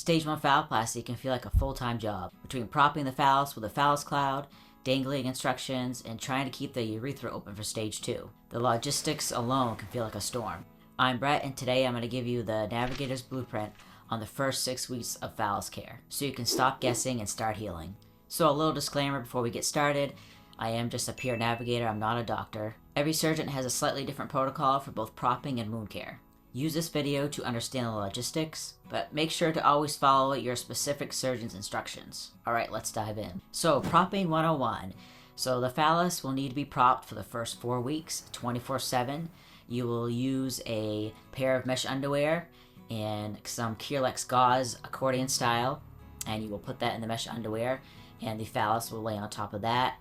Stage 1 phalloplasty can feel like a full-time job, between propping the phallus with a phallus cloud, dangling instructions, and trying to keep the urethra open for stage 2. The logistics alone can feel like a storm. I'm Brett, and today I'm going to give you the navigator's blueprint on the first 6 weeks of phallus care, so you can stop guessing and start healing. So a little disclaimer before we get started, I am just a peer navigator, I'm not a doctor. Every surgeon has a slightly different protocol for both propping and wound care. Use this video to understand the logistics, but make sure to always follow your specific surgeon's instructions. Alright, let's dive in. So, propping 101. So the phallus will need to be propped for the first 4 weeks, 24/7. You will use a pair of mesh underwear and some Kerlex gauze accordion style, and you will put that in the mesh underwear, and the phallus will lay on top of that.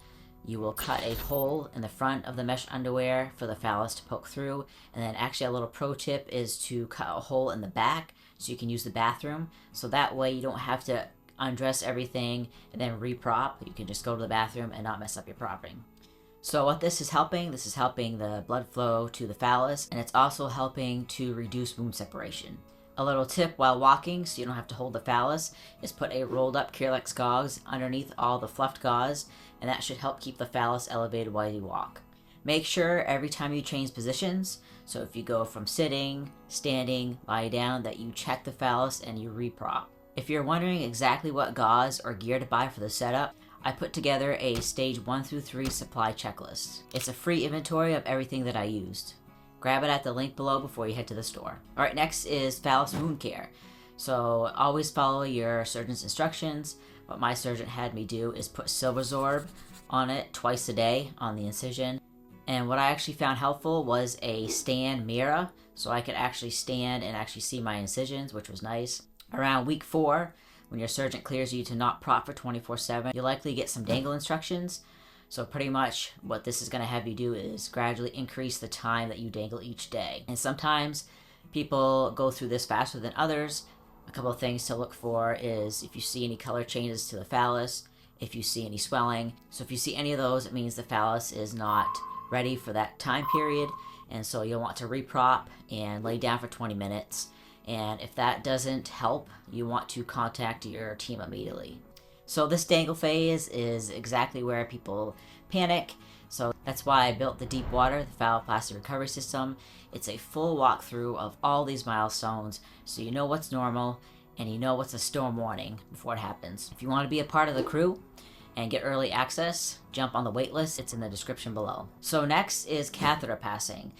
You will cut a hole in the front of the mesh underwear for the phallus to poke through, and then actually a little pro tip is to cut a hole in the back so you can use the bathroom, so that way you don't have to undress everything and then re-prop. You can just go to the bathroom and not mess up your propping. So what this is helping the blood flow to the phallus, and it's also helping to reduce wound separation. A little tip while walking, so you don't have to hold the phallus, is put a rolled up Kerlex gauze underneath all the fluffed gauze, and that should help keep the phallus elevated while you walk. Make sure every time you change positions, so if you go from sitting, standing, lie down, that you check the phallus and you re-prop. If you're wondering exactly what gauze or gear to buy for the setup, I put together a stage 1 through 3 supply checklist. It's a free inventory of everything that I used. Grab it at the link below before you head to the store. Alright, next is phallus wound care. So always follow your surgeon's instructions. What my surgeon had me do is put Silversorb on it twice a day on the incision. And what I actually found helpful was a stand mirror, so I could actually stand and actually see my incisions, which was nice. Around week 4, when your surgeon clears you to not prop for 24/7, you'll likely get some dangle instructions. So pretty much what this is going to have you do is gradually increase the time that you dangle each day. And sometimes people go through this faster than others. A couple of things to look for is if you see any color changes to the phallus, if you see any swelling. So if you see any of those, it means the phallus is not ready for that time period, and so you'll want to re-prop and lay down for 20 minutes. And if that doesn't help, you want to contact your team immediately. So this dangle phase is exactly where people panic. So that's why I built the Deep Water, the Phalloplasty recovery system. It's a full walkthrough of all these milestones, so you know what's normal and you know what's a storm warning before it happens. If you want to be a part of the crew and get early access, jump on the waitlist. It's in the description below. So next is catheter passing.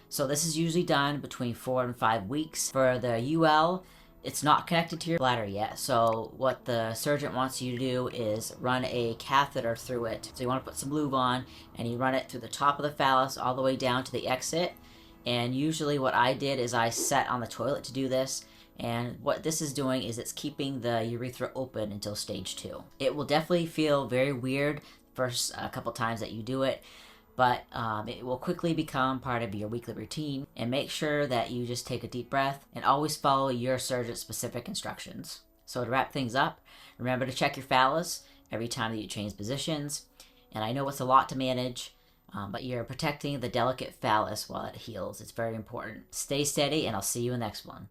So this is usually done between 4 and 5 weeks. For the UL, it's not connected to your bladder yet, so what the surgeon wants you to do is run a catheter through it. So you want to put some lube on, and you run it through the top of the phallus all the way down to the exit. And usually what I did is I sat on the toilet to do this, and what this is doing is it's keeping the urethra open until stage 2. It will definitely feel very weird the first couple times that you do it, but it will quickly become part of your weekly routine. And make sure that you just take a deep breath and always follow your surgeon's specific instructions. So to wrap things up, remember to check your phallus every time that you change positions. And I know it's a lot to manage, but you're protecting the delicate phallus while it heals. It's very important. Stay steady, and I'll see you in the next one.